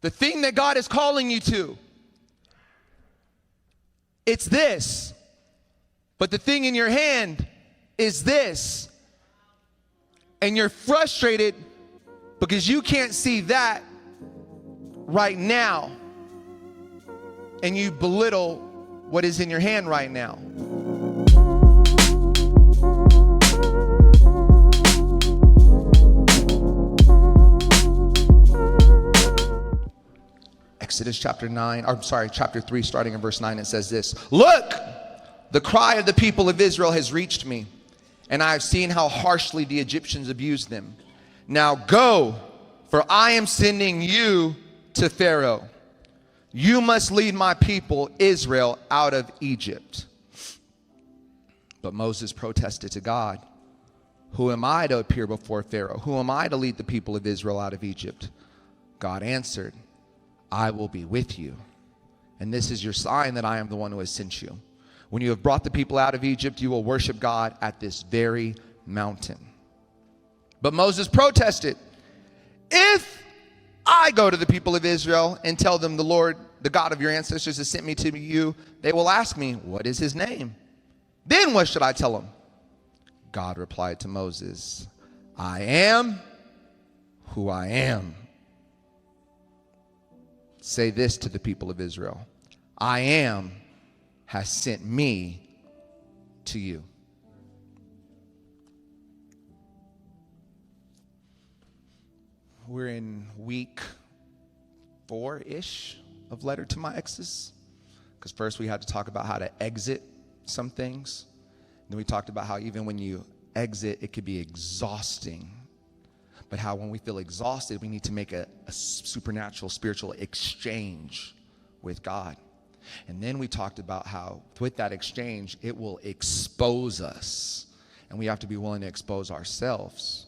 The thing that God is calling you to, it's this. But the thing in your hand is this. And you're frustrated because you can't see that right now. And you belittle what is in your hand right now. Exodus chapter 3, starting in verse 9, it says this. Look, the cry of the people of Israel has reached me, and I have seen how harshly the Egyptians abused them. Now go, for I am sending you to Pharaoh. You must lead my people Israel out of Egypt. But Moses protested to God, who am I to appear before Pharaoh? Who am I to lead the people of Israel out of Egypt? God answered, I will be with you, and this is your sign that I am the one who has sent you. When you have brought the people out of Egypt, you will worship God at this very mountain. But Moses protested, if I go to the people of Israel and tell them the Lord, the God of your ancestors, has sent me to you, they will ask me, what is his name? Then what should I tell them? God replied to Moses, I am who I am. Say this to the people of Israel, I am has sent me to you. We're in week 4-ish of Letter to My Exes. Because first we had to talk about how to exit some things. Then we talked about how even when you exit, it could be exhausting. But how when we feel exhausted, we need to make a supernatural, spiritual exchange with God. And then we talked about how with that exchange, it will expose us. And we have to be willing to expose ourselves.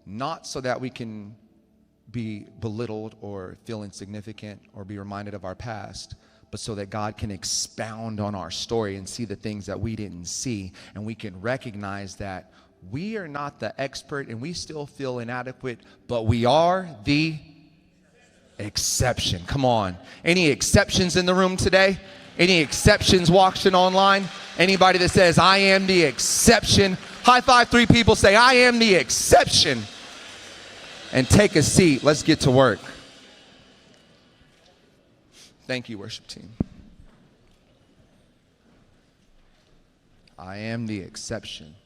Not so that we can be belittled or feel insignificant or be reminded of our past, but so that God can expound on our story and see the things that we didn't see. And we can recognize that we are not the expert and we still feel inadequate, but we are the exception. Come on. Any exceptions in the room today? Any exceptions watching online? Anybody that says, I am the exception? High five 3 people, say, I am the exception. And take a seat. Let's get to work. Thank you, worship team. I am the exception.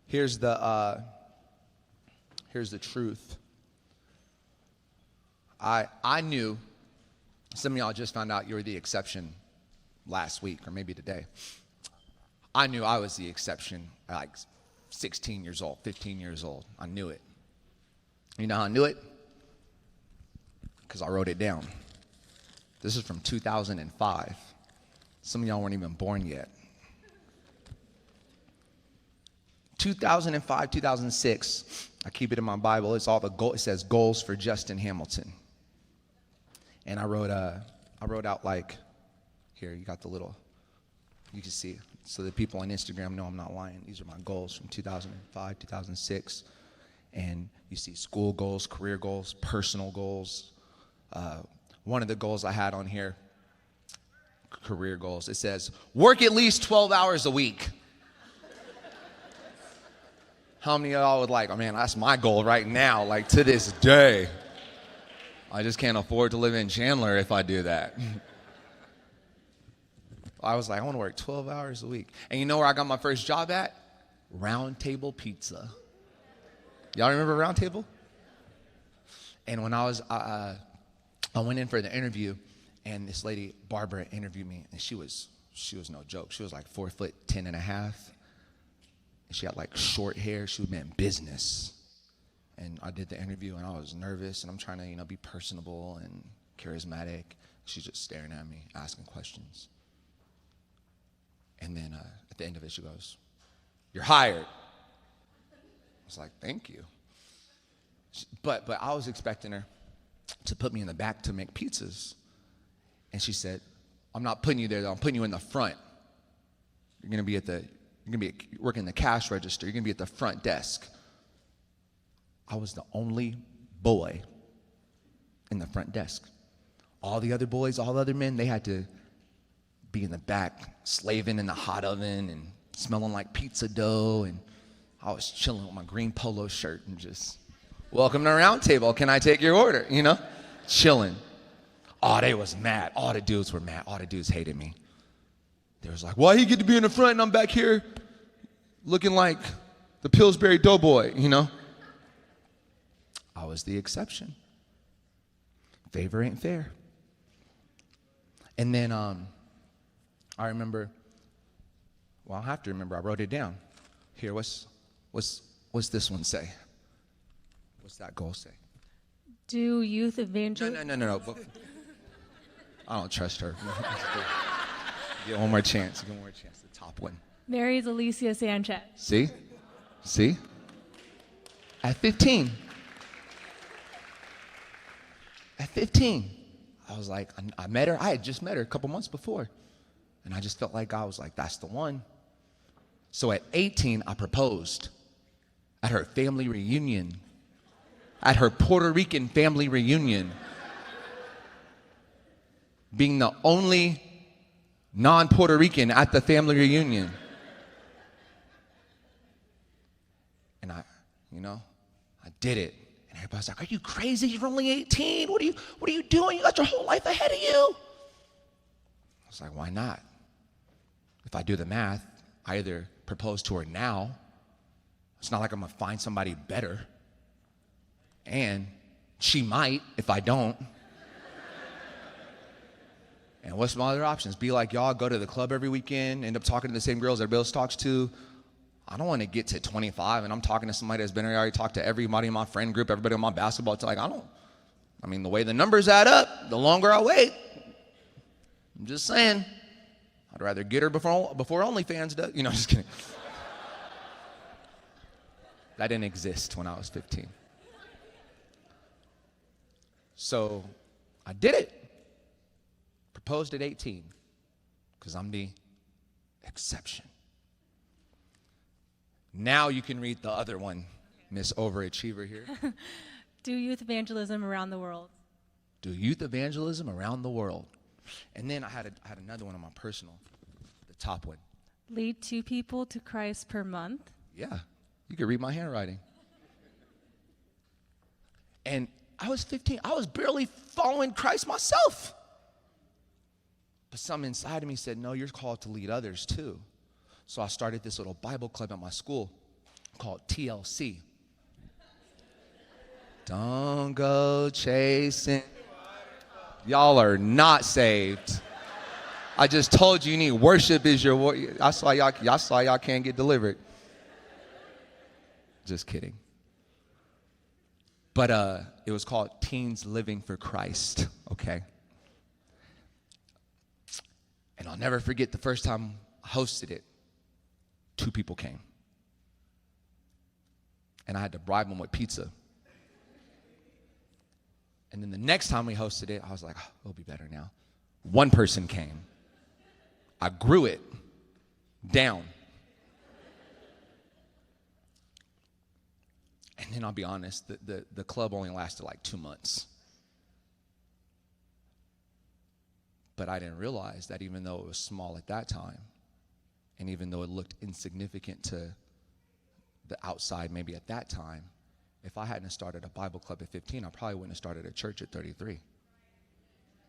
Here's the truth. I knew, some of y'all just found out you were the exception last week or maybe today. I knew I was the exception at like 16 years old, 15 years old. I knew it. You know how I knew it? Because I wrote it down. This is from 2005. Some of y'all weren't even born yet. 2005, 2006, I keep it in my Bible. It's all the goal. It says goals for Justin Hamilton. And I wrote out like, here, you got the little, you can see, so that people on Instagram know I'm not lying. These are my goals from 2005, 2006. And you see school goals, career goals, personal goals. One of the goals I had on here, career goals, it says, work at least 12 hours a week. How many of y'all would like, oh man, that's my goal right now, like to this day. I just can't afford to live in Chandler if I do that. I was like, I want to work 12 hours a week. And you know where I got my first job at? Round Table Pizza. Y'all remember Round Table? And when I was, I went in for the interview, and this lady, Barbara, interviewed me, and she was no joke. She was like 4'10" and a half. She had like short hair. She meant business. And I did the interview and I was nervous and I'm trying to, be personable and charismatic. She's just staring at me, asking questions. And then at the end of it, she goes, "You're hired." I was like, "Thank you." But I was expecting her to put me in the back to make pizzas. And she said, "I'm not putting you there though. I'm putting you in the front. You're going to be at the You're going to be working the cash register. You're going to be at the front desk. I was the only boy in the front desk. All the other boys, all the other men, they had to be in the back, slaving in the hot oven and smelling like pizza dough. And I was chilling with my green polo shirt and just, welcome to the round table. Can I take your order? You know, chilling. Oh, they was mad. All the dudes were mad. All the dudes hated me. They was like, why he get to be in the front and I'm back here looking like the Pillsbury Doughboy, you know? I was the exception. Favor ain't fair. And then I remember, well, I have to remember, I wrote it down. Here, what's this one say? What's that goal say? Do youth evangelism? No. I don't trust her. Get one more chance. Get one more chance. The top one. Mary's Alicia Sanchez. See? At 15. I was like, I met her. I had just met her a couple months before. And I just felt like God was like, that's the one. So at 18, I proposed at her family reunion, at her Puerto Rican family reunion, being the only non-Puerto Rican at the family reunion. And I did it. And everybody's like, are you crazy? You're only 18. What are you doing? You got your whole life ahead of you. I was like, why not? If I do the math, I either propose to her now. It's not like I'm going to find somebody better. And she might if I don't. And what's my other options? Be like y'all, go to the club every weekend, end up talking to the same girls everybody else talks to. I don't want to get to 25 and I'm talking to somebody that's been there. I already talked to everybody in my friend group, everybody on my basketball team. The way the numbers add up, the longer I wait. I'm just saying. I'd rather get her before OnlyFans does. Just kidding. That didn't exist when I was 15. So I did it. Proposed at 18 because I'm the exception. Now you can read the other one, Miss Overachiever here. Do youth evangelism around the world. Do youth evangelism around the world. And then I had another one on my personal, the top one. Lead 2 people to Christ per month. Yeah, you can read my handwriting. And I was 15. I was barely following Christ myself. But something inside of me said, no, you're called to lead others too. So I started this little Bible club at my school called TLC. Don't go chasing. Y'all are not saved. I just told you need worship is your. I saw y'all can't get delivered. Just kidding. But it was called Teens Living for Christ. Okay. And I'll never forget the first time I hosted it. 2 people came. And I had to bribe them with pizza. And then the next time we hosted it, I was like, it'll be better now. 1 person came. I grew it down. And then I'll be honest, the club only lasted like 2 months. But I didn't realize that even though it was small at that time, and even though it looked insignificant to the outside maybe at that time, if I hadn't started a Bible club at 15, I probably wouldn't have started a church at 33.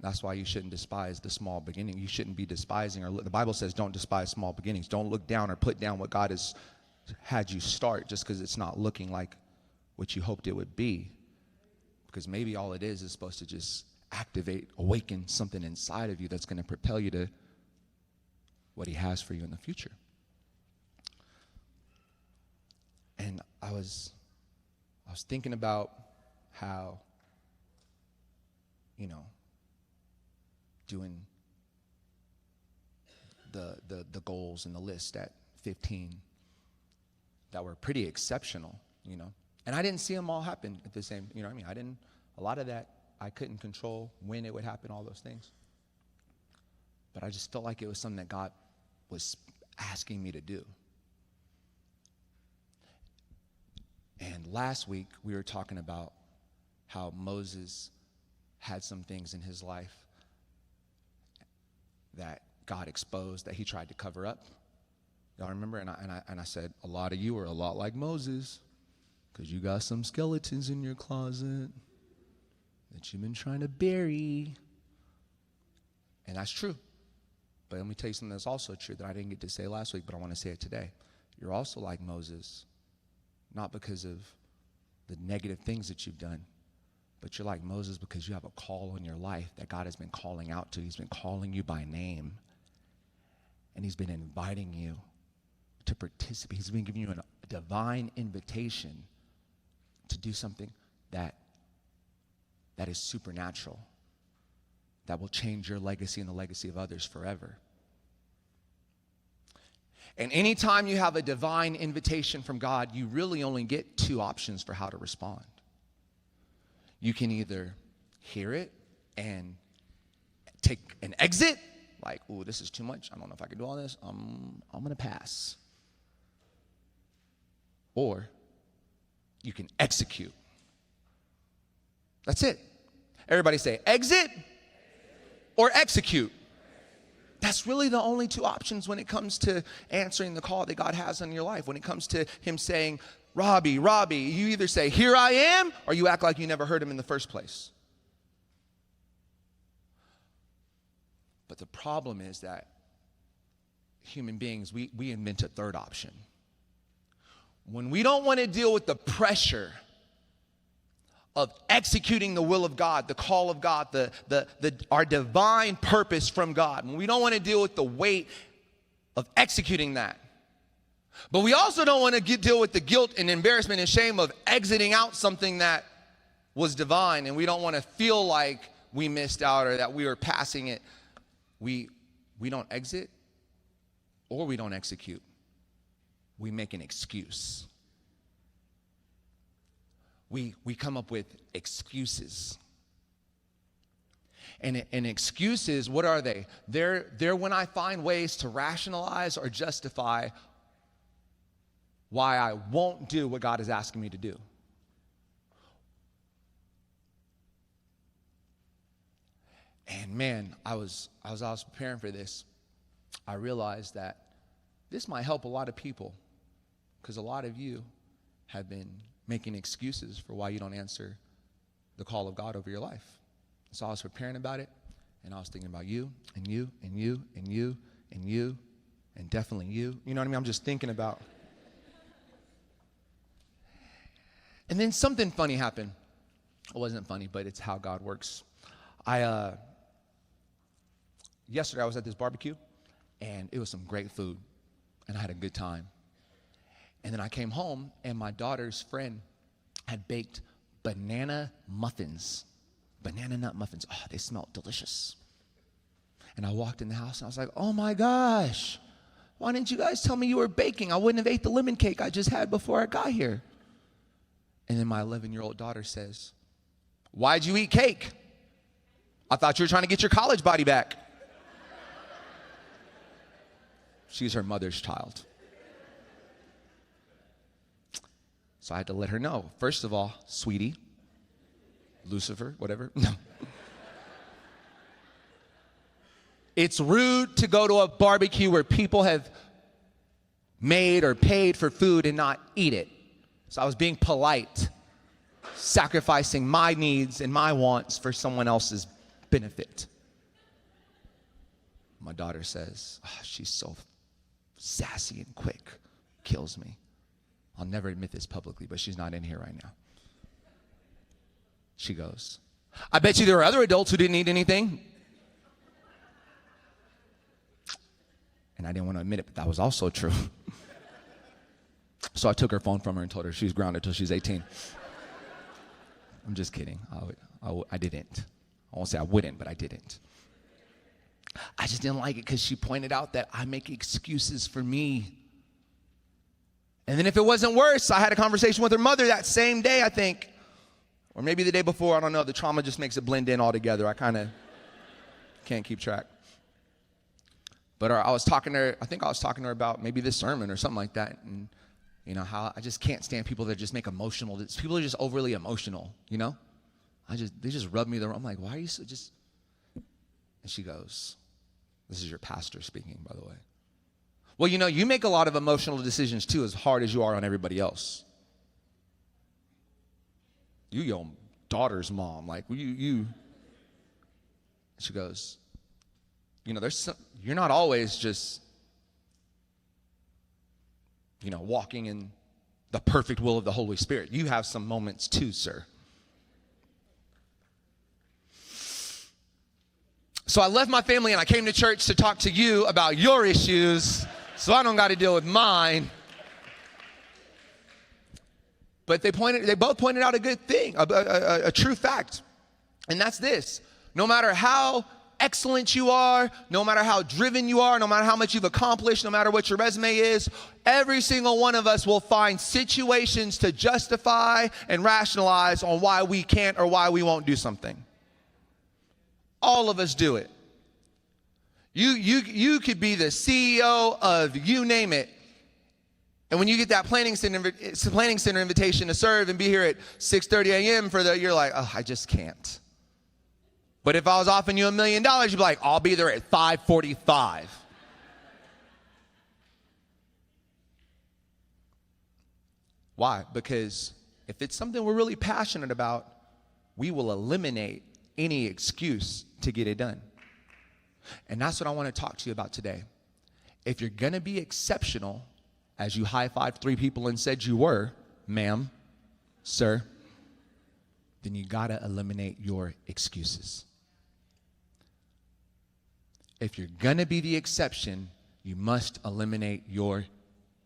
That's why you shouldn't despise the small beginning. You shouldn't be despising, or the Bible says don't despise small beginnings. Don't look down or put down what God has had you start just because it's not looking like what you hoped it would be. Because maybe all it is supposed to just activate, awaken something inside of you that's going to propel you to what he has for you in the future. And I was thinking about how, doing the goals and the list at 15 that were pretty exceptional, And I didn't see them all happen at the same, a lot of that I couldn't control when it would happen, all those things. But I just felt like it was something that God was asking me to do. And last week, we were talking about how Moses had some things in his life that God exposed that he tried to cover up. Y'all remember? And I said, a lot of you are a lot like Moses because you got some skeletons in your closet that you've been trying to bury. And that's true. But let me tell you something that's also true that I didn't get to say last week, but I want to say it today. You're also like Moses, not because of the negative things that you've done, but you're like Moses because you have a call on your life that God has been calling out to. He's been calling you by name, and he's been inviting you to participate. He's been giving you a divine invitation to do something that is supernatural, that will change your legacy and the legacy of others forever. And anytime you have a divine invitation from God, you really only get two options for how to respond. You can either hear it and take an exit, like, ooh, this is too much. I don't know if I can do all this. I'm going to pass. Or you can execute. That's it. Everybody say exit or execute. That's really the only two options when it comes to answering the call that God has on your life. When it comes to him saying, Robbie, you either say, here I am, or you act like you never heard him in the first place. But the problem is that human beings, we invent a third option. When we don't want to deal with the pressure of executing the will of God, the call of God, our divine purpose from God, when we don't want to deal with the weight of executing that, but we also don't want to deal with the guilt and embarrassment and shame of exiting out something that was divine, and we don't want to feel like we missed out or that we were passing it, we don't exit or we don't execute. We make an excuse. We come up with excuses. And excuses, what are they? They're when I find ways to rationalize or justify why I won't do what God is asking me to do. And man, I was preparing for this. I realized that this might help a lot of people because a lot of you have been making excuses for why you don't answer the call of God over your life. So I was preparing about it, and I was thinking about you, and you, and you, and you, and you, and definitely you. You know what I mean? I'm just thinking about. And then something funny happened. It wasn't funny, but it's how God works. Yesterday I was at this barbecue, and it was some great food, and I had a good time. And then I came home, and my daughter's friend had baked banana muffins, banana nut muffins. Oh, they smelled delicious. And I walked in the house, and I was like, oh my gosh, why didn't you guys tell me you were baking? I wouldn't have ate the lemon cake I just had before I got here. And then my 11-year-old daughter says, why'd you eat cake? I thought you were trying to get your college body back. She's her mother's child. So I had to let her know. First of all, sweetie, Lucifer, whatever. No. It's rude to go to a barbecue where people have made or paid for food and not eat it. So I was being polite, sacrificing my needs and my wants for someone else's benefit. My daughter says, oh, she's so sassy and quick, kills me. I'll never admit this publicly, but she's not in here right now. She goes, I bet you there were other adults who didn't eat anything. And I didn't want to admit it, but that was also true. So I took her phone from her and told her she's grounded till she's 18. I'm just kidding. I didn't. I won't say I wouldn't, but I didn't. I just didn't like it because she pointed out that I make excuses for me. And then if it wasn't worse, I had a conversation with her mother that same day, I think. Or maybe the day before, I don't know. The trauma just makes it blend in all together. I kind of can't keep track. But I was talking to her about maybe this sermon or something like that. And You know, how I just can't stand people that just make emotional, people are just overly emotional, you know? They just rub me the wrong. I'm like, why are you so just, and she goes, this is your pastor speaking, by the way. Well, you know, you make a lot of emotional decisions too, as hard as you are on everybody else. You your daughter's mom, like you. She goes, you know, you're not always just, you know, walking in the perfect will of the Holy Spirit. You have some moments too, sir. So I left my family and I came to church to talk to you about your issues, so I don't got to deal with mine. But they both pointed out a good thing, a true fact. And that's this: no matter how excellent you are, no matter how driven you are, no matter how much you've accomplished, no matter what your resume is, every single one of us will find situations to justify and rationalize on why we can't or why we won't do something. All of us do it. You could be the CEO of you name it, and when you get that planning center invitation to serve and be here at 6:30 a.m. you're like, oh, I just can't. But if I was offering you $1 million, you'd be like, I'll be there at 5:45. Why? Because if it's something we're really passionate about, we will eliminate any excuse to get it done. And that's what I want to talk to you about today. If you're going to be exceptional, as you high-fived 3 people and said you were, ma'am, sir, then you got to eliminate your excuses. If you're going to be the exception, you must eliminate your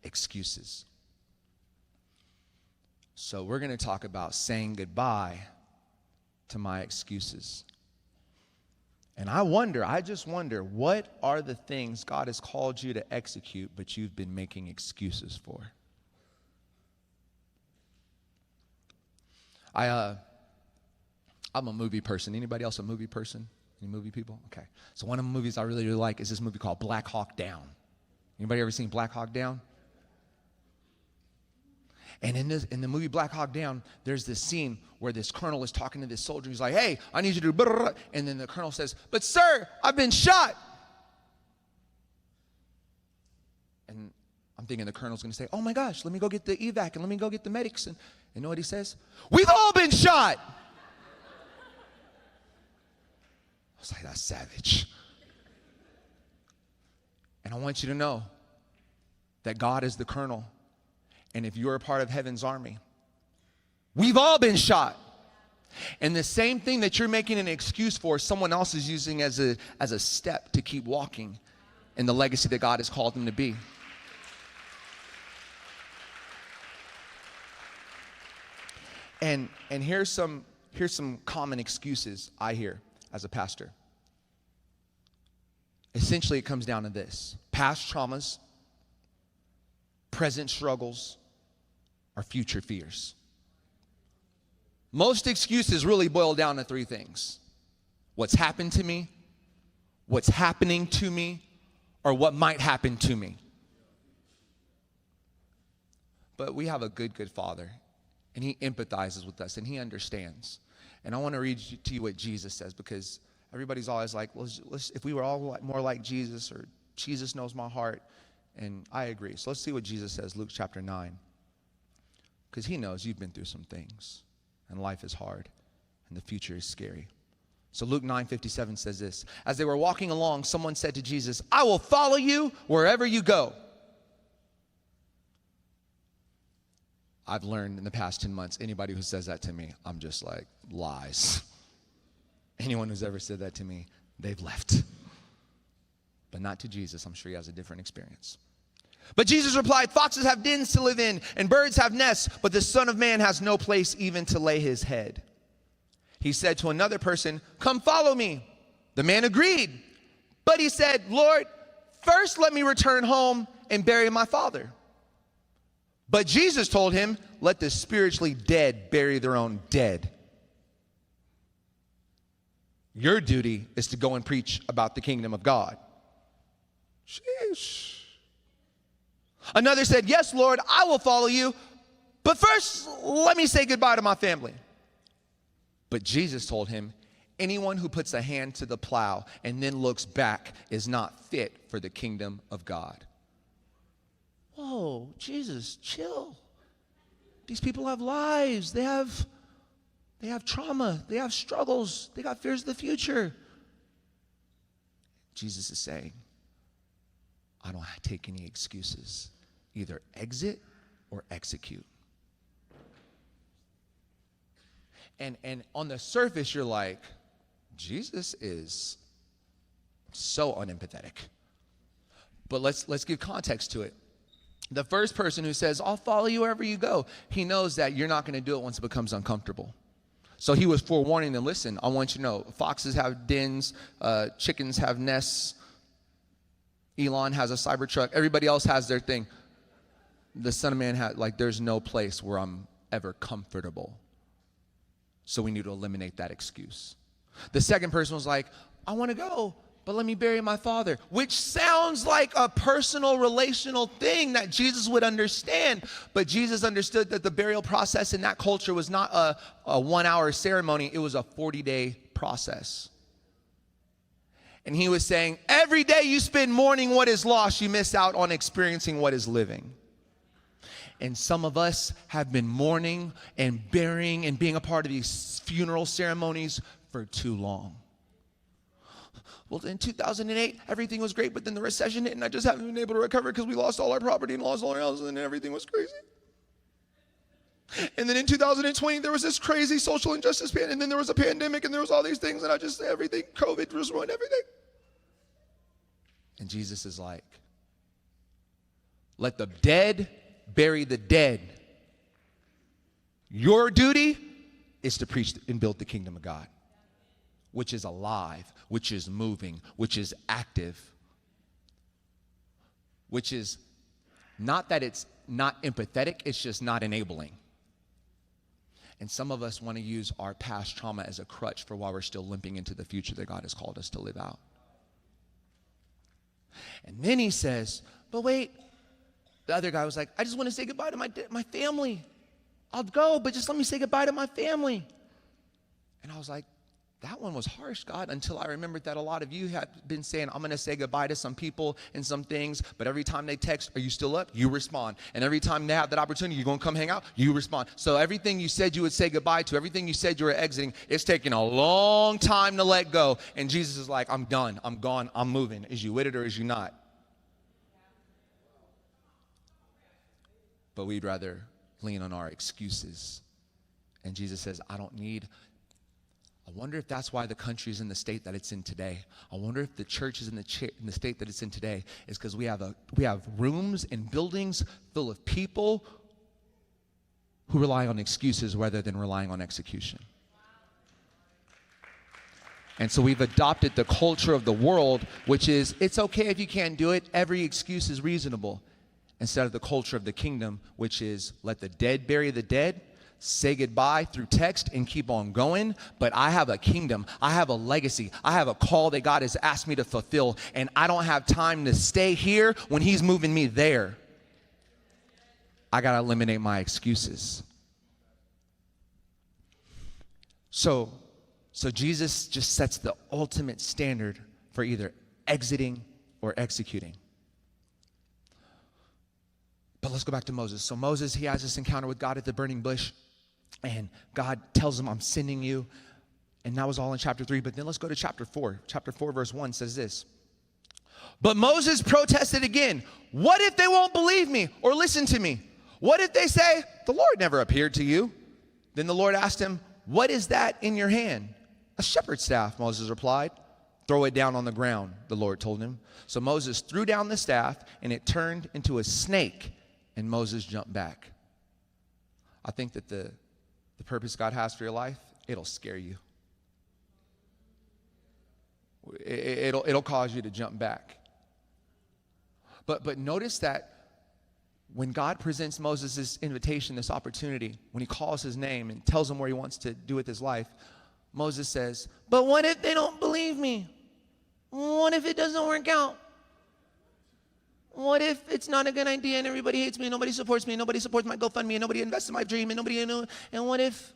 excuses. So we're going to talk about saying goodbye to my excuses. And I just wonder, what are the things God has called you to execute, but you've been making excuses for? I'm a movie person. Anybody else a movie person? Any movie people? Okay. So one of the movies I really, really like is this movie called Black Hawk Down. Anybody ever seen Black Hawk Down? And in the movie Black Hawk Down, there's this scene where this colonel is talking to this soldier. He's like, hey, I need you to do blah, blah, blah. And then the colonel says, but sir, I've been shot. And I'm thinking the colonel's going to say, oh my gosh, let me go get the evac and let me go get the medics. And you know what he says? We've all been shot. I was like, that's savage. And I want you to know that God is the colonel. And if you're a part of heaven's army, we've all been shot. And the same thing that you're making an excuse for, someone else is using as a step to keep walking in the legacy that God has called them to be. And here's some common excuses I hear as a pastor. Essentially, it comes down to this: past traumas, present struggles, or future fears. Most excuses really boil down to 3 things: what's happened to me, what's happening to me, or what might happen to me. But we have a good Father, and He empathizes with us, and He understands. And I want to read to you what Jesus says, because everybody's always like, well, if we were all more like Jesus, or Jesus knows my heart. And I agree. So let's see what Jesus says, Luke chapter 9. Because He knows you've been through some things, and life is hard, and the future is scary. So Luke 9:57 says this: as they were walking along, someone said to Jesus, I will follow you wherever you go. I've learned in the past 10 months, anybody who says that to me, I'm just like, lies. Anyone who's ever said that to me, they've left. But not to Jesus. I'm sure he has a different experience. But Jesus replied, foxes have dens to live in, and birds have nests, but the Son of Man has no place even to lay his head. He said to another person, come follow me. The man agreed. But he said, Lord, first let me return home and bury my father. But Jesus told him, let the spiritually dead bury their own dead. Your duty is to go and preach about the kingdom of God. Sheesh. Another said, yes, Lord, I will follow you, but first let me say goodbye to my family. But Jesus told him, anyone who puts a hand to the plow and then looks back is not fit for the kingdom of God. Whoa, Jesus, chill. These people have lives. They have trauma. They have struggles. They got fears of the future. Jesus is saying, I don't take any excuses. Either exit or execute. And on the surface, you're like, Jesus is so unempathetic. But let's give context to it. The first person who says, I'll follow you wherever you go, he knows that you're not going to do it once it becomes uncomfortable. So he was forewarning them, listen, I want you to know, foxes have dens, chickens have nests, Elon has a Cybertruck, everybody else has their thing. The Son of Man had, there's no place where I'm ever comfortable. So we need to eliminate that excuse. The second person was like, I want to go, but let me bury my father, which sounds like a personal, relational thing that Jesus would understand. But Jesus understood that the burial process in that culture was not a 1-hour ceremony. It was a 40-day process. And he was saying, every day you spend mourning what is lost, you miss out on experiencing what is living. And some of us have been mourning and burying and being a part of these funeral ceremonies for too long. Well, in 2008, everything was great, but then the recession hit, and I just haven't been able to recover because we lost all our property and lost all our houses, and everything was crazy. And then in 2020, there was this crazy social injustice, and then there was a pandemic, and there was all these things, and everything, COVID just ruined everything. And Jesus is like, let the dead bury the dead. Your duty is to preach and build the kingdom of God, which is alive, which is moving, which is active, which is not that it's not empathetic, it's just not enabling. And some of us want to use our past trauma as a crutch for why we're still limping into the future that God has called us to live out. And then he says, but wait, the other guy was like, I just want to say goodbye to my family. I'll go, but just let me say goodbye to my family. And I was like, that one was harsh, God, until I remembered that a lot of you had been saying, I'm going to say goodbye to some people and some things, but every time they text, are you still up? You respond. And every time they have that opportunity, you're going to come hang out? You respond. So everything you said you would say goodbye to, everything you said you were exiting, it's taking a long time to let go. And Jesus is like, I'm done. I'm gone. I'm moving. Is you with it or is you not? But we'd rather lean on our excuses. And Jesus says, I wonder if that's why the country is in the state that it's in today. I wonder if the church is in the state that it's in today is because we have rooms and buildings full of people who rely on excuses rather than relying on execution. And so we've adopted the culture of the world, which is, it's okay if you can't do it. Every excuse is reasonable. Instead of the culture of the kingdom, which is let the dead bury the dead, say goodbye through text and keep on going. But I have a kingdom. I have a legacy. I have a call that God has asked me to fulfill. And I don't have time to stay here when he's moving me there. I got to eliminate my excuses. So Jesus just sets the ultimate standard for either exiting or executing. But let's go back to Moses. So Moses, he has this encounter with God at the burning bush. And God tells him, I'm sending you. And that was all in chapter 3. But then let's go to chapter 4. Chapter 4, verse 1 says this. But Moses protested again. What if they won't believe me or listen to me? What if they say, the Lord never appeared to you? Then the Lord asked him, what is that in your hand? A shepherd's staff, Moses replied. Throw it down on the ground, the Lord told him. So Moses threw down the staff, and it turned into a snake. And Moses jumped back. I think that the purpose God has for your life, it'll scare you. It'll cause you to jump back. But notice that when God presents Moses this invitation, this opportunity, when he calls his name and tells him where he wants to do with his life, Moses says, but what if they don't believe me? What if it doesn't work out? what if it's not a good idea and everybody hates me and nobody supports me and nobody supports my GoFundMe and nobody invests in my dream and nobody, and what if?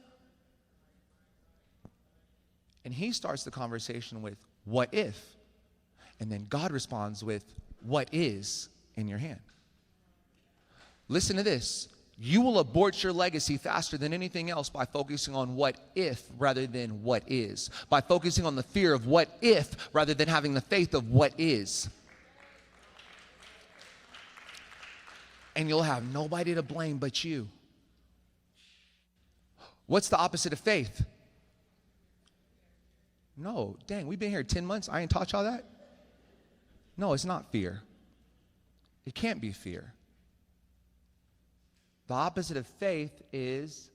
And he starts the conversation with, what if? And then God responds with, what is in your hand? Listen to this. You will abort your legacy faster than anything else by focusing on what if rather than what is. By focusing on the fear of what if rather than having the faith of what is. And you'll have nobody to blame but you. What's the opposite of faith? No, dang, we've been here 10 months. I ain't taught y'all that? No, it's not fear. It can't be fear. The opposite of faith is,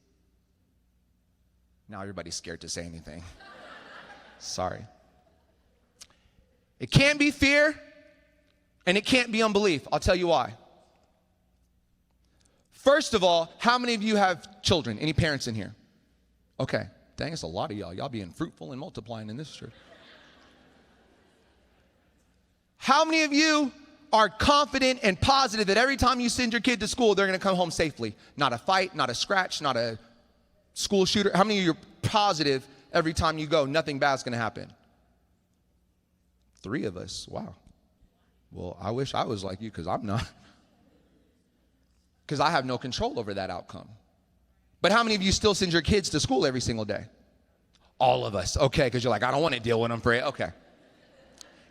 now everybody's scared to say anything. Sorry. It can't be fear, and it can't be unbelief. I'll tell you why. First of all, how many of you have children? Any parents in here? Okay. Dang, it's a lot of y'all. Y'all being fruitful and multiplying in this church. How many of you are confident and positive that every time you send your kid to school, they're going to come home safely? Not a fight, not a scratch, not a school shooter. How many of you are positive every time you go, nothing bad's going to happen? 3 of us. Wow. Well, I wish I was like you because I'm not. Because I have no control over that outcome. But how many of you still send your kids to school every single day? All of us. Okay, because you're like, I don't want to deal with them for it. Okay.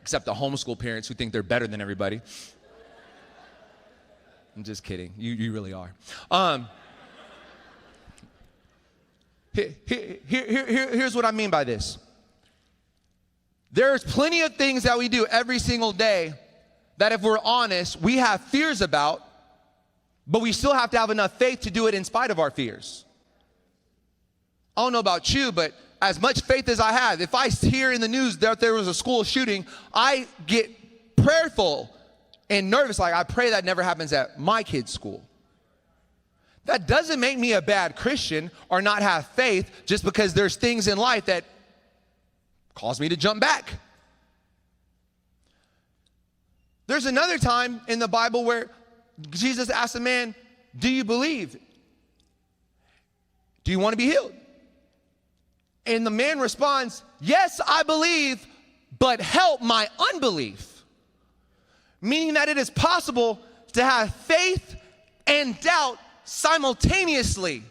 Except the homeschool parents who think they're better than everybody. I'm just kidding. You really are. Here's what I mean by this. There's plenty of things that we do every single day that if we're honest, we have fears about, but we still have to have enough faith to do it in spite of our fears. I don't know about you, but as much faith as I have, if I hear in the news that there was a school shooting, I get prayerful and nervous. Like, I pray that never happens at my kid's school. That doesn't make me a bad Christian or not have faith just because there's things in life that cause me to jump back. There's another time in the Bible where Jesus asked a man, do you believe? Do you want to be healed? And the man responds, yes, I believe, but help my unbelief. Meaning that it is possible to have faith and doubt simultaneously.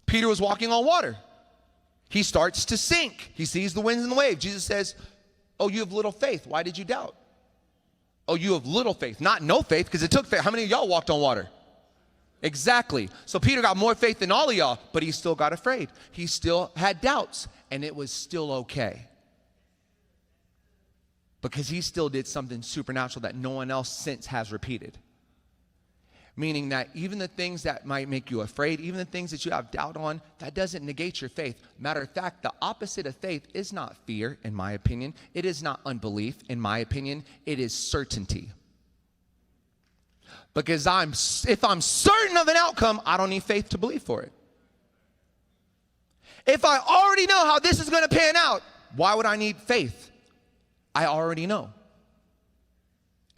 Peter was walking on water. He starts to sink. He sees the winds and the waves. Jesus says, oh, you have little faith. Why did you doubt? Oh, you have little faith. Not no faith, because it took faith. How many of y'all walked on water? Exactly. So Peter got more faith than all of y'all, but he still got afraid. He still had doubts, and it was still okay. Because he still did something supernatural that no one else since has repeated. Meaning that even the things that might make you afraid, even the things that you have doubt on, that doesn't negate your faith. Matter of fact, the opposite of faith is not fear, in my opinion. It is not unbelief, in my opinion. It is certainty. Because if I'm certain of an outcome, I don't need faith to believe for it. If I already know how this is going to pan out, why would I need faith? I already know.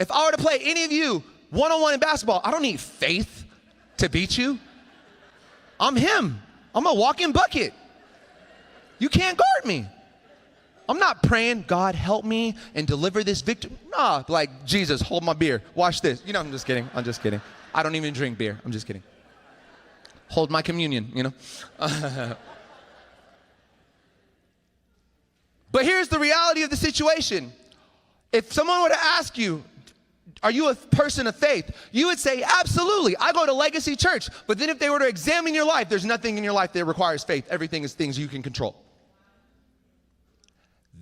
If I were to play any of you one-on-one in basketball, I don't need faith to beat you. I'm him. I'm a walking bucket. You can't guard me. I'm not praying, God, help me and deliver this victory. Nah, like, Jesus, hold my beer. Watch this. You know, I'm just kidding. I'm just kidding. I don't even drink beer. I'm just kidding. Hold my communion, you know. But here's the reality of the situation. If someone were to ask you, are you a person of faith? You would say, absolutely. I go to Legacy Church. But then if they were to examine your life, there's nothing in your life that requires faith. Everything is things you can control.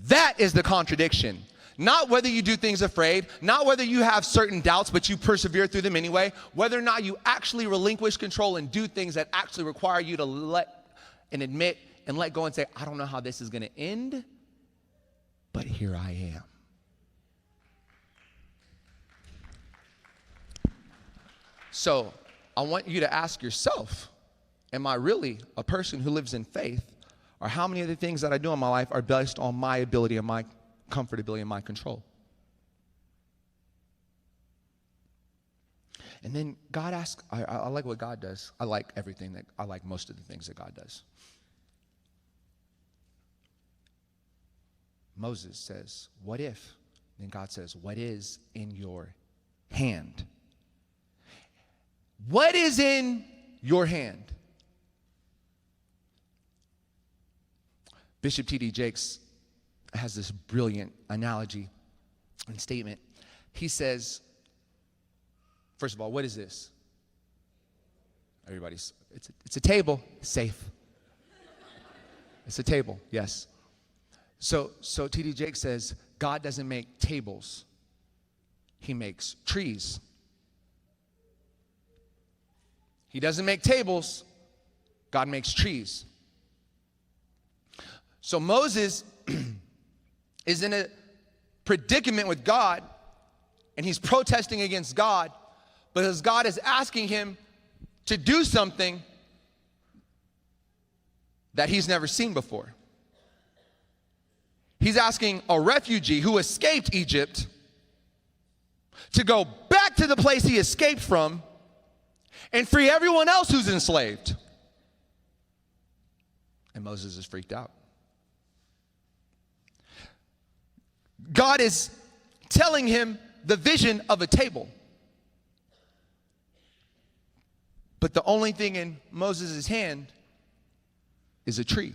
That is the contradiction. Not whether you do things afraid, not whether you have certain doubts, but you persevere through them anyway, whether or not you actually relinquish control and do things that actually require you to let and admit and let go and say, I don't know how this is going to end, but here I am. So I want you to ask yourself, am I really a person who lives in faith? Or how many of the things that I do in my life are based on my ability and my comfortability and my control? And then God asks, I like what God does. I like most of the things that God does. Moses says, what if? Then God says, what is in your hand? What is in your hand? Bishop T.D. Jakes has this brilliant analogy and statement. He says, first of all, what is this? It's a table, safe. It's a table, yes. So T.D. Jakes says, God doesn't make tables. He makes trees. He doesn't make tables. God makes trees. So Moses is in a predicament with God, and he's protesting against God because God is asking him to do something that he's never seen before. He's asking a refugee who escaped Egypt to go back to the place he escaped from and free everyone else who's enslaved. And Moses is freaked out. God is telling him the vision of a table. But the only thing in Moses' hand is a tree.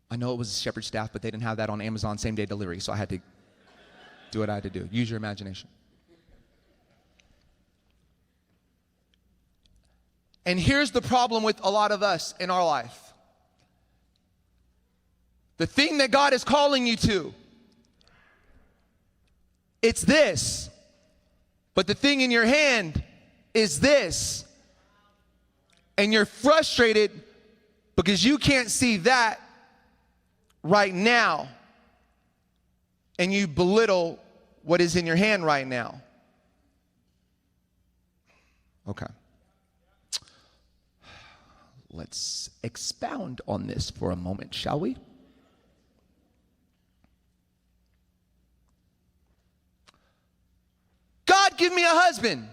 I know it was a shepherd's staff, but they didn't have that on Amazon same-day delivery, so I had to do what I had to do. Use your imagination. And here's the problem with a lot of us in our life. The thing that God is calling you to, it's this. But the thing in your hand is this. And you're frustrated because you can't see that right now. And you belittle what is in your hand right now. Okay. Let's expound on this for a moment, shall we? God, give me a husband.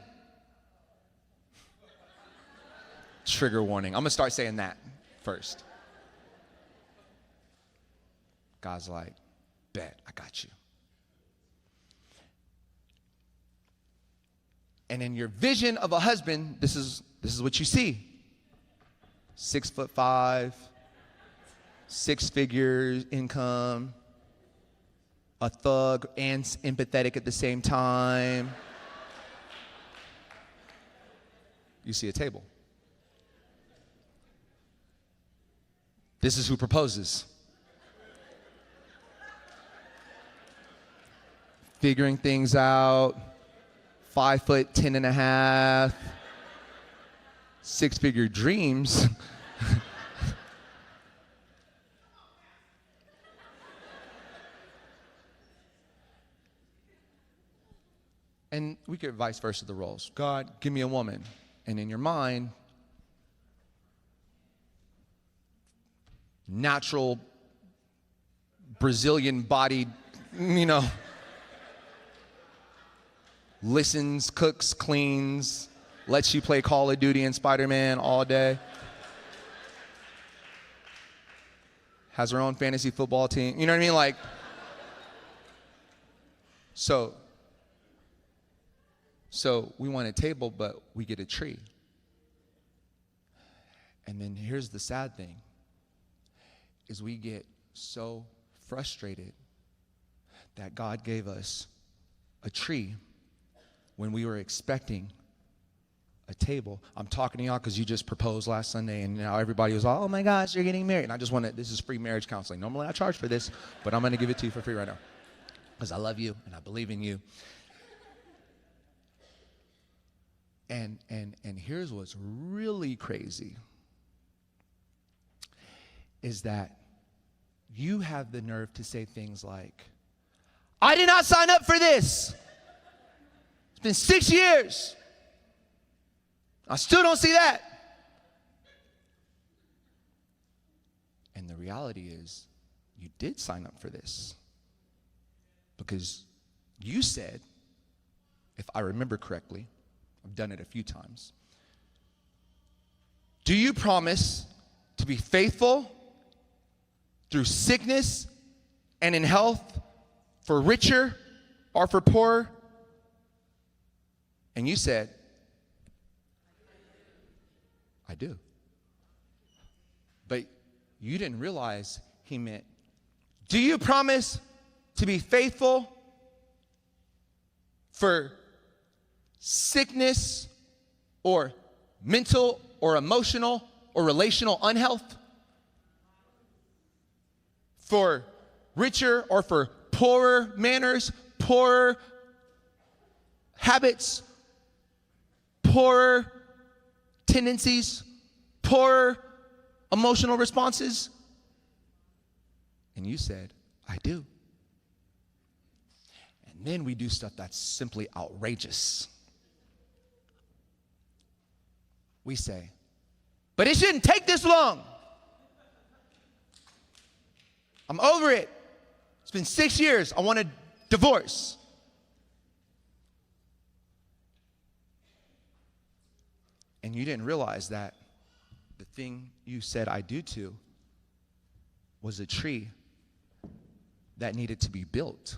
Trigger warning. I'm going to start saying that first. God's like, bet, I got you. And in your vision of a husband, this is what you see. 6'5", 6 figures income, a thug and empathetic at the same time. You see a table. This is who proposes. Figuring things out, 5'10.5", 6-figure dreams. And we could vice versa the roles. God, give me a woman. And in your mind, natural Brazilian bodied, listens, cooks, cleans, lets you play Call of Duty and Spider-Man all day. Has her own fantasy football team. You know what I mean? Like, so we want a table, but we get a tree. And then here's the sad thing, is we get so frustrated that God gave us a tree when we were expecting a table. I'm talking to y'all because you just proposed last Sunday, and now everybody was all, oh my gosh, you're getting married. And I just want to, this is free marriage counseling. Normally I charge for this, but I'm going to give it to you for free right now because I love you and I believe in you. And here's what's really crazy is that you have the nerve to say things like, I did not sign up for this. It's been 6 years. I still don't see that. And the reality is, you did sign up for this because you said if I remember correctly, I've done it a few times. Do you promise to be faithful through sickness and in health, for richer or for poorer? And you said, I do. But you didn't realize he meant, do you promise to be faithful for sickness or mental or emotional or relational unhealth? For richer or for poorer manners, poorer habits, poorer tendencies, poorer emotional responses? And you said, I do. And then we do stuff that's simply outrageous. We say, but it shouldn't take this long. I'm over it. It's been 6 years. I want a divorce. And you didn't realize that the thing you said I do to was a tree that needed to be built,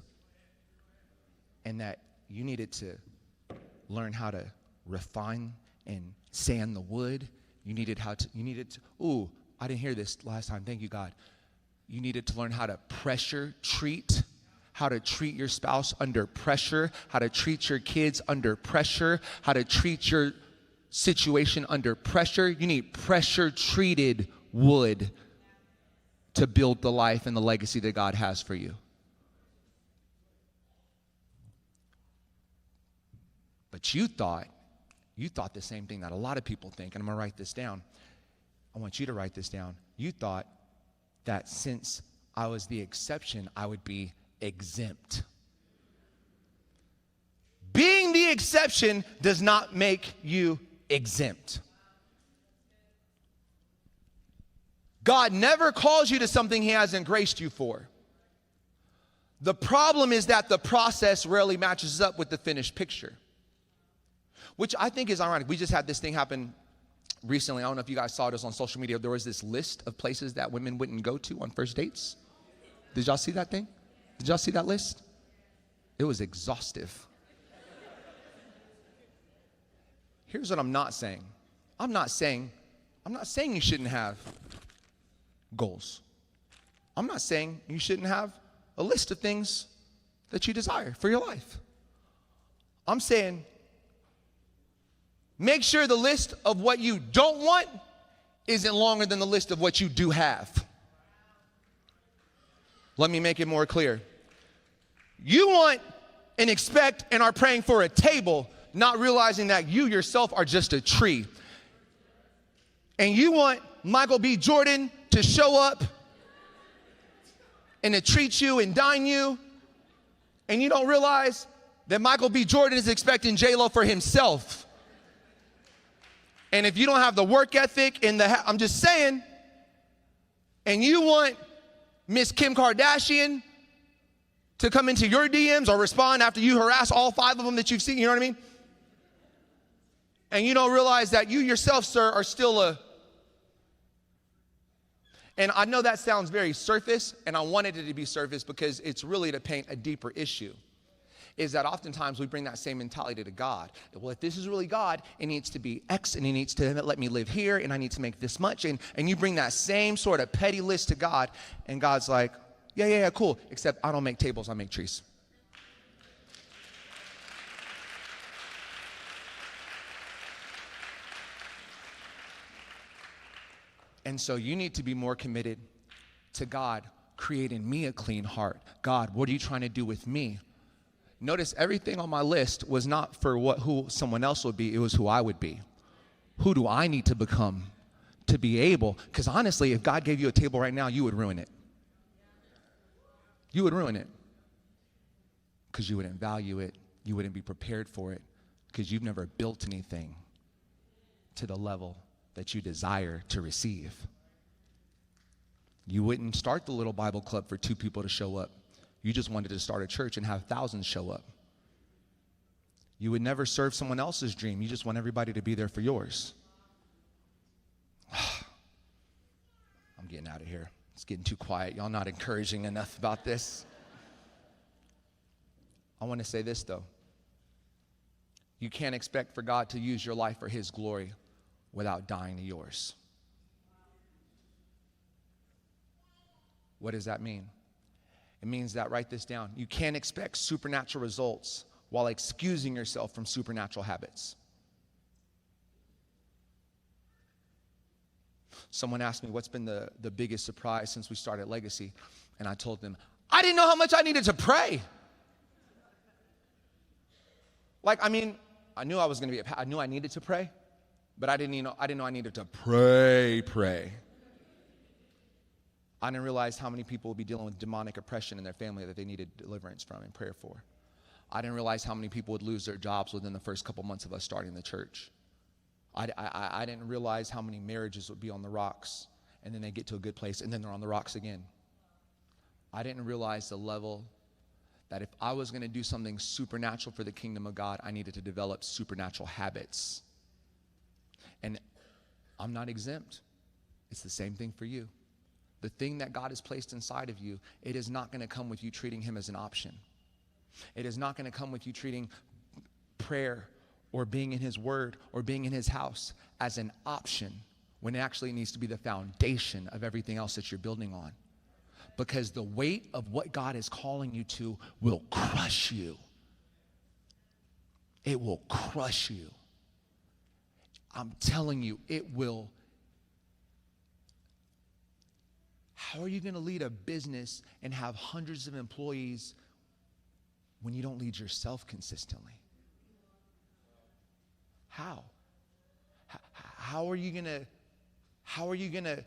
and that you needed to learn how to refine and sand the wood. You needed to, I didn't hear this last time. Thank you, God. You needed to learn how to pressure treat, how to treat your spouse under pressure, how to treat your kids under pressure, how to treat your situation under pressure. You need pressure treated wood to build the life and the legacy that God has for you. But you thought the same thing that a lot of people think, and I'm going to write this down. I want you to write this down. You thought that since I was the exception, I would be exempt. Being the exception does not make you exempt. God never calls you to something he hasn't graced you for. The problem is that the process rarely matches up with the finished picture, which I think is ironic. We just had this thing happen recently. I don't know if you guys saw this on social media. There was this list of places that women wouldn't go to on first dates. Did y'all see that thing? Did y'all see that list? It was exhaustive. Here's what I'm not saying. I'm not saying you shouldn't have goals. I'm not saying you shouldn't have a list of things that you desire for your life. I'm saying make sure the list of what you don't want isn't longer than the list of what you do have. Let me make it more clear. You want and expect and are praying for a table, not realizing that you yourself are just a tree. And you want Michael B. Jordan to show up and to treat you and dine you, and you don't realize that Michael B. Jordan is expecting J-Lo for himself. And if you don't have the work ethic and I'm just saying, and you want Miss Kim Kardashian to come into your DMs or respond after you harass all 5 of them that you've seen, you know what I mean? And you don't realize that you yourself, sir, are still and I know that sounds very surface, and I wanted it to be surface because it's really to paint a deeper issue. Is that oftentimes we bring that same mentality to God. Well, if this is really God, it needs to be X, and he needs to let me live here, and I need to make this much. And you bring that same sort of petty list to God, and God's like, yeah, cool, except I don't make tables, I make trees. And so you need to be more committed to God creating me a clean heart. God, what are you trying to do with me? Notice everything on my list was not for who someone else would be, it was who I would be. Who do I need to become to be able? Because honestly, if God gave you a table right now, you would ruin it. You would ruin it. Because you wouldn't value it. You wouldn't be prepared for it. Because you've never built anything to the level that you desire to receive. You wouldn't start the little Bible club for 2 people to show up. You just wanted to start a church and have thousands show up. You would never serve someone else's dream. You just want everybody to be there for yours. I'm getting out of here. It's getting too quiet. Y'all not encouraging enough about this. I want to say this, though. You can't expect for God to use your life for his glory without dying to yours. What does that mean? It means that, write this down, you can't expect supernatural results while excusing yourself from supernatural habits. Someone asked me, what's been the biggest surprise since we started Legacy? And I told them, I didn't know how much I needed to pray. I knew I was going to I knew I needed to pray, but I didn't know I needed to pray. I didn't realize how many people would be dealing with demonic oppression in their family that they needed deliverance from and prayer for. I didn't realize how many people would lose their jobs within the first couple months of us starting the church. I didn't realize how many marriages would be on the rocks, and then they get to a good place, and then they're on the rocks again. I didn't realize the level that if I was going to do something supernatural for the kingdom of God, I needed to develop supernatural habits. And I'm not exempt. It's the same thing for you. The thing that God has placed inside of you, it is not going to come with you treating him as an option. It is not going to come with you treating prayer or being in his word or being in his house as an option when it actually needs to be the foundation of everything else that you're building on. Because the weight of what God is calling you to will crush you. It will crush you. I'm telling you, it will. How are you going to lead a business and have hundreds of employees when you don't lead yourself consistently? How? How are you going to,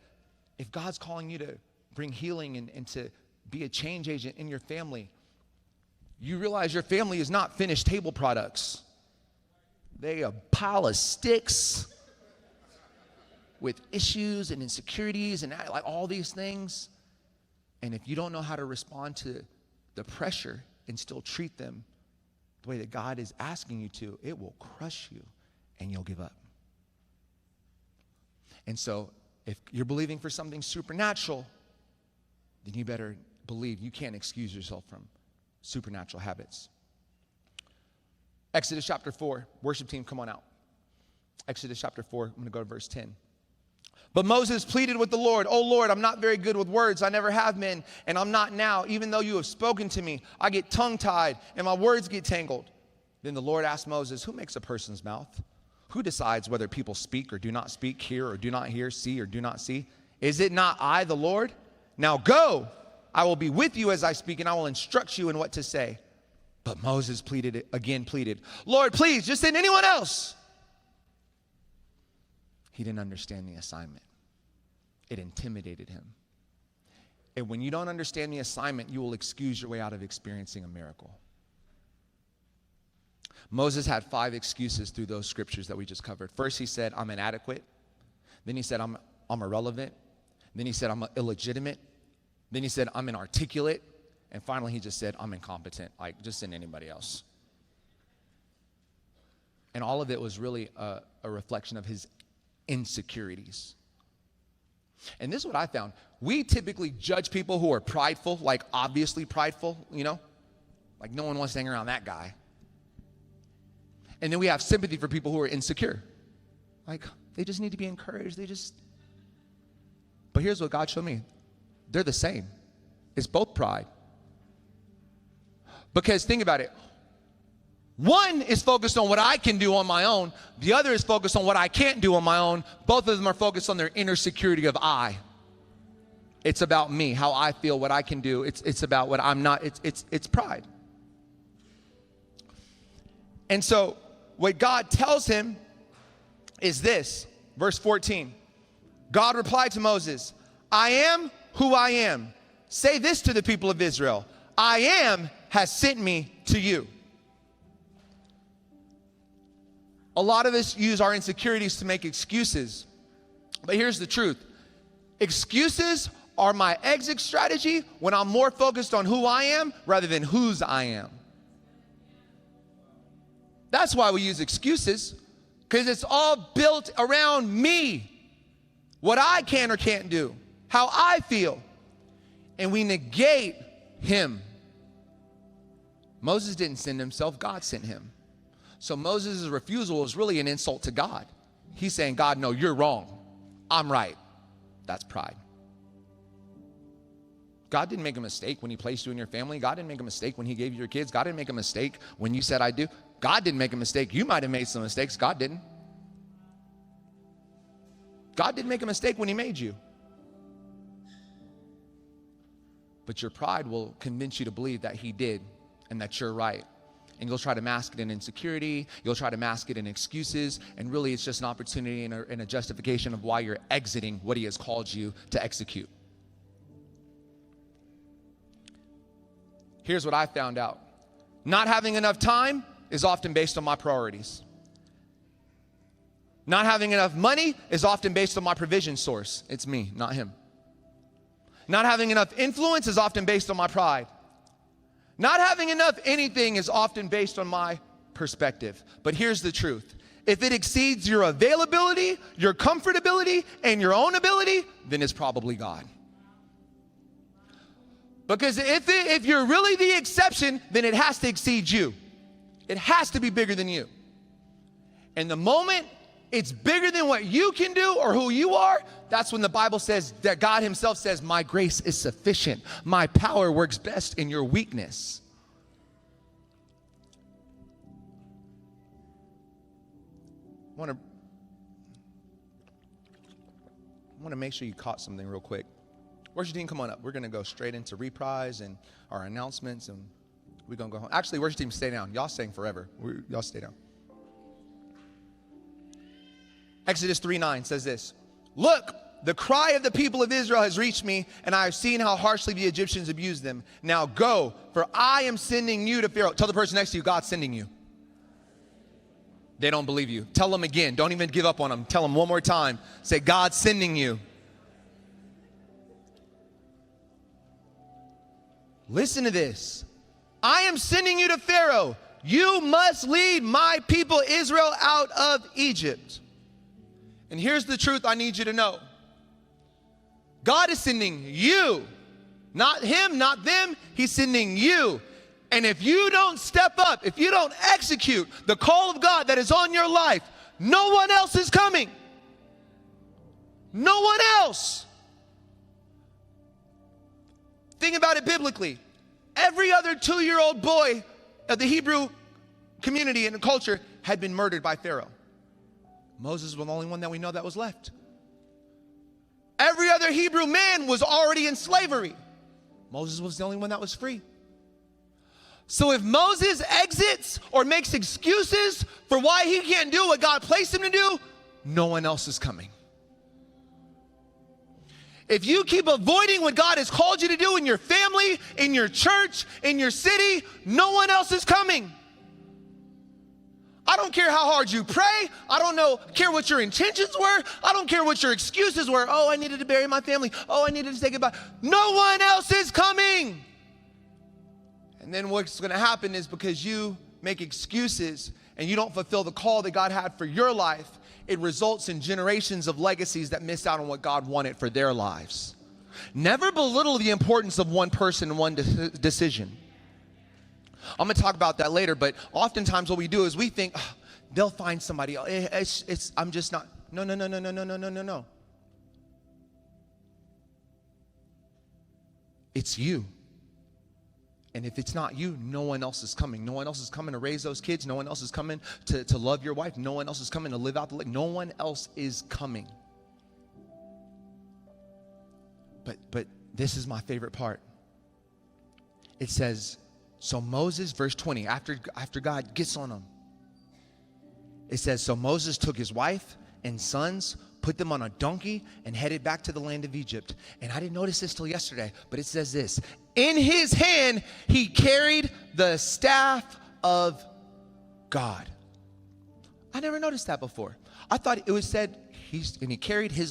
if God's calling you to bring healing and to be a change agent in your family, you realize your family is not finished table products. They a pile of sticks with issues and insecurities and like all these things. And if you don't know how to respond to the pressure and still treat them the way that God is asking you to, it will crush you and you'll give up. And so if you're believing for something supernatural, then you better believe you can't excuse yourself from supernatural habits. Exodus chapter 4. Worship team, come on out. Exodus chapter 4. I'm going to go to verse 10. But Moses pleaded with the Lord, "Oh Lord, I'm not very good with words. I never have been, and I'm not now. Even though you have spoken to me, I get tongue-tied, and my words get tangled." Then the Lord asked Moses, "Who makes a person's mouth? Who decides whether people speak or do not speak, hear or do not hear, see or do not see? Is it not I, the Lord? Now go, I will be with you as I speak, and I will instruct you in what to say." But Moses pleaded, "Lord, please, just send anyone else." He didn't understand the assignment. It intimidated him. And when you don't understand the assignment, you will excuse your way out of experiencing a miracle. Moses had 5 excuses through those scriptures that we just covered. First, he said, "I'm inadequate." Then he said, I'm irrelevant. Then he said, "I'm illegitimate." Then he said, "I'm inarticulate." And finally, he just said, "I'm incompetent. Like, just send anybody else." And all of it was really a reflection of his insecurities. And this is what I found. We typically judge people who are prideful, like obviously prideful, you know? Like no one wants to hang around that guy. And then we have sympathy for people who are insecure. Like, they just need to be encouraged. But here's what God showed me. They're the same. It's both pride. Because think about it. One is focused on what I can do on my own. The other is focused on what I can't do on my own. Both of them are focused on their inner security of I. It's about me, how I feel, what I can do. It's about what I'm not. It's pride. And so what God tells him is this, verse 14. God replied to Moses, "I am who I am. Say this to the people of Israel. I am has sent me to you." A lot of us use our insecurities to make excuses. But here's the truth. Excuses are my exit strategy when I'm more focused on who I am rather than whose I am. That's why we use excuses, because it's all built around me, what I can or can't do, how I feel, and we negate him. Moses didn't send himself, God sent him. So Moses' refusal was really an insult to God. He's saying, God, no, you're wrong. I'm right. That's pride. God didn't make a mistake when he placed you in your family. God didn't make a mistake when he gave you your kids. God didn't make a mistake when you said I do. God didn't make a mistake. You might have made some mistakes. God didn't. God didn't make a mistake when he made you. But your pride will convince you to believe that he did and that you're right. And you'll try to mask it in insecurity. You'll try to mask it in excuses. And really, it's just an opportunity and a justification of why you're exiting what he has called you to execute. Here's what I found out. Not having enough time is often based on my priorities. Not having enough money is often based on my provision source. It's me, not him. Not having enough influence is often based on my pride. Not having enough anything is often based on my perspective. But here's the truth. If it exceeds your availability, your comfortability, and your own ability, then it's probably God. Because if you're really the exception, then it has to exceed you. It has to be bigger than you. And the moment it's bigger than what you can do or who you are, that's when the Bible says that God himself says, my grace is sufficient. My power works best in your weakness. I want to make sure you caught something real quick. Worship team, come on up. We're going to go straight into reprise and our announcements, and we're going to go home. Actually, worship team, stay down. Y'all staying forever. Y'all stay down. Exodus 3:9 says this. Look, the cry of the people of Israel has reached me, and I have seen how harshly the Egyptians abused them. Now go, for I am sending you to Pharaoh. Tell the person next to you, God's sending you. They don't believe you. Tell them again. Don't even give up on them. Tell them one more time. Say, God's sending you. Listen to this. I am sending you to Pharaoh. You must lead my people Israel out of Egypt. And here's the truth I need you to know. God is sending you, not him, not them. He's sending you. And if you don't step up, if you don't execute the call of God that is on your life, no one else is coming. No one else. Think about it biblically. Every other 2-year-old boy of the Hebrew community and culture had been murdered by Pharaoh. Moses was the only one that we know that was left. Every other Hebrew man was already in slavery. Moses was the only one that was free. So if Moses exits or makes excuses for why he can't do what God placed him to do, no one else is coming. If you keep avoiding what God has called you to do in your family, in your church, in your city, no one else is coming. I don't care how hard you pray. I don't care what your intentions were. I don't care what your excuses were. Oh, I needed to bury my family. Oh, I needed to say goodbye. No one else is coming. And then what's going to happen is because you make excuses and you don't fulfill the call that God had for your life, it results in generations of legacies that miss out on what God wanted for their lives. Never belittle the importance of one person and one decision. I'm going to talk about that later, but oftentimes what we do is we think, oh, they'll find somebody else. I'm just not. No. It's you. And if it's not you, no one else is coming. No one else is coming to raise those kids. No one else is coming to love your wife. No one else is coming to live out the life. No one else is coming. But this is my favorite part. It says, so Moses, verse 20, after God gets on him, it says, so Moses took his wife and sons, put them on a donkey, and headed back to the land of Egypt. And I didn't notice this till yesterday, but it says this. In his hand, he carried the staff of God. I never noticed that before. I thought it was said, he carried his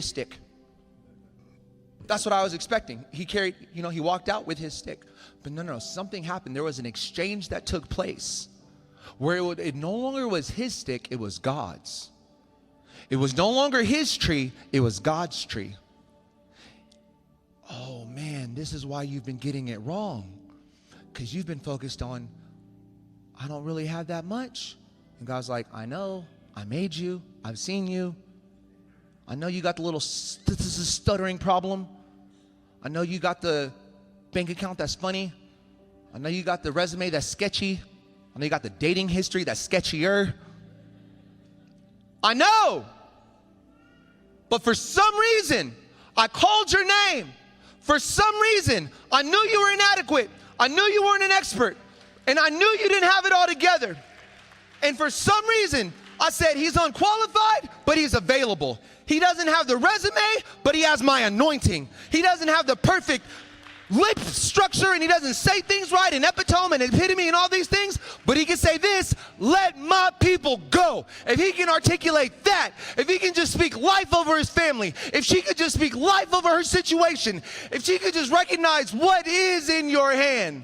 stick. That's what I was expecting. He walked out with his stick. But no, something happened. There was an exchange that took place where it no longer was his stick, it was God's. It was no longer his tree, it was God's tree. Oh man, this is why you've been getting it wrong. Because you've been focused on, I don't really have that much. And God's like, I know, I made you, I've seen you. I know you got the little stuttering problem. I know you got the bank account that's funny. I know you got the resume that's sketchy. I know you got the dating history that's sketchier. I know. But for some reason, I called your name. For some reason, I knew you were inadequate. I knew you weren't an expert. And I knew you didn't have it all together. And for some reason, I said, he's unqualified, but he's available. He doesn't have the resume, but he has my anointing. He doesn't have the perfect lip structure, and he doesn't say things right, and epitome and epitome and all these things, but he can say this, let my people go. If he can articulate that, if he can just speak life over his family, if she could just speak life over her situation, if she could just recognize what is in your hand.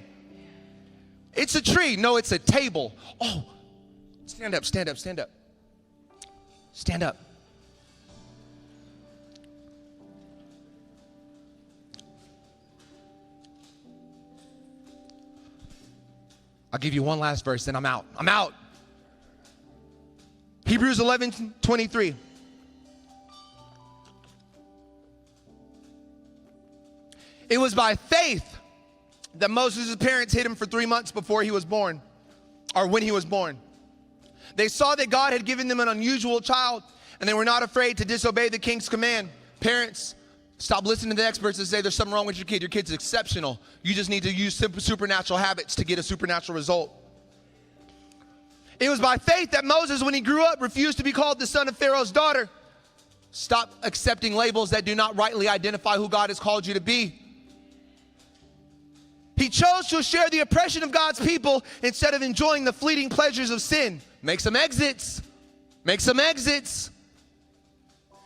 It's a tree. No, it's a table. Oh, stand up, stand up, stand up. Stand up. I'll give you one last verse, then I'm out. I'm out. Hebrews 11:23. It was by faith that Moses' parents hid him for 3 months before he was born, or when he was born. They saw that God had given them an unusual child, and they were not afraid to disobey the king's command. Parents, stop listening to the experts that say there's something wrong with your kid. Your kid's exceptional. You just need to use supernatural habits to get a supernatural result. It was by faith that Moses, when he grew up, refused to be called the son of Pharaoh's daughter. Stop accepting labels that do not rightly identify who God has called you to be. He chose to share the oppression of God's people instead of enjoying the fleeting pleasures of sin. Make some exits. Make some exits.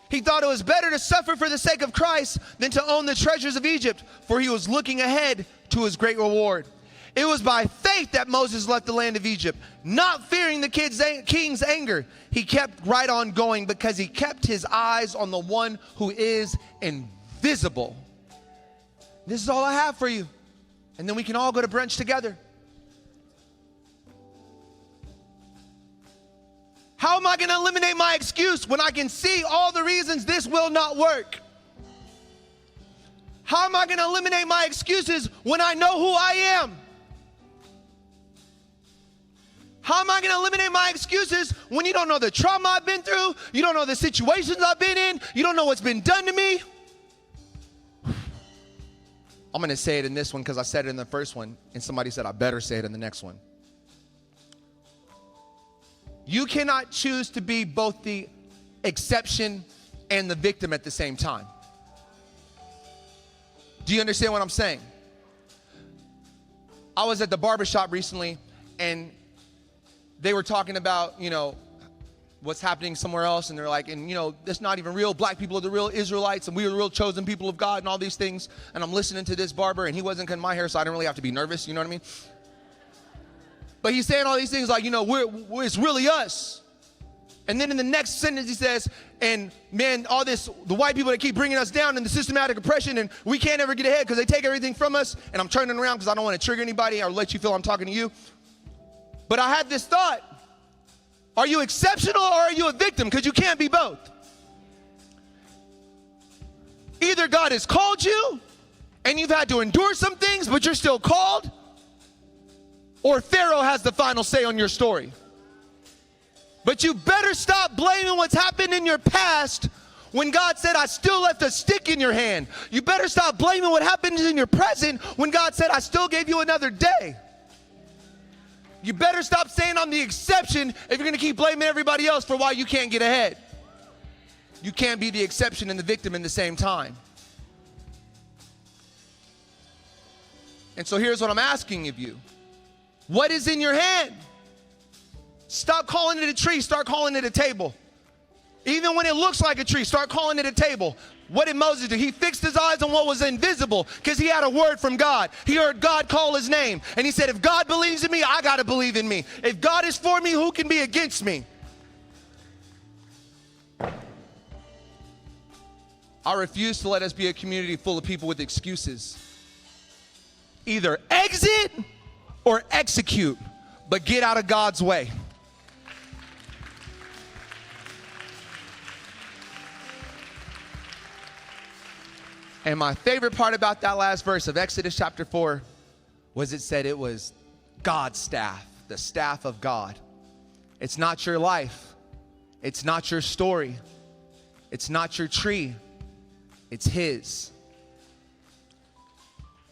He thought it was better to suffer for the sake of Christ than to own the treasures of Egypt, for he was looking ahead to his great reward. It was by faith that Moses left the land of Egypt, not fearing the king's anger. He kept right on going because he kept his eyes on the one who is invisible. This is all I have for you. And then we can all go to brunch together. How am I going to eliminate my excuse when I can see all the reasons this will not work? How am I going to eliminate my excuses when I know who I am? How am I going to eliminate my excuses when you don't know the trauma I've been through? You don't know the situations I've been in? You don't know what's been done to me? I'm going to say it in this one because I said it in the first one, and somebody said I better say it in the next one. You cannot choose to be both the exception and the victim at the same time. Do you understand what I'm saying? I was at the barbershop recently, and they were talking about, what's happening somewhere else, and they're like, that's not even real. Black people are the real Israelites, and we are the real chosen people of God, and all these things. And I'm listening to this barber, and he wasn't cutting my hair, so I didn't really have to be nervous, you know what I mean? But he's saying all these things like, it's really us. And then in the next sentence he says, and man, the white people that keep bringing us down in the systematic oppression, and we can't ever get ahead because they take everything from us. And I'm turning around because I don't want to trigger anybody or let you feel I'm talking to you. But I had this thought. Are you exceptional or are you a victim? Because you can't be both. Either God has called you and you've had to endure some things, but you're still called, or Pharaoh has the final say on your story. But you better stop blaming what's happened in your past when God said, I still left a stick in your hand. You better stop blaming what happened in your present when God said, I still gave you another day. You better stop saying I'm the exception if you're going to keep blaming everybody else for why you can't get ahead. You can't be the exception and the victim in the same time. And so here's what I'm asking of you. What is in your hand? Stop calling it a tree. Start calling it a table. Even when it looks like a tree, start calling it a table. What did Moses do? He fixed his eyes on what was invisible because he had a word from God. He heard God call his name. And he said, if God believes in me, I got to believe in me. If God is for me, who can be against me? I refuse to let us be a community full of people with excuses. Either exit or execute, but get out of God's way. And my favorite part about that last verse of Exodus chapter 4 was it said it was God's staff, the staff of God. It's not your life. It's not your story. It's not your tree. It's his.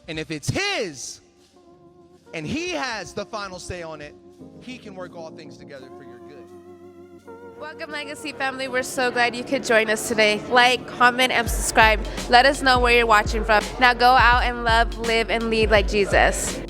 And if it's his and he has the final say on it, he can work all things together for your good. Welcome, Legacy family. We're so glad you could join us today. Like, comment, and subscribe. Let us know where you're watching from. Now go out and love, live, and lead like Jesus.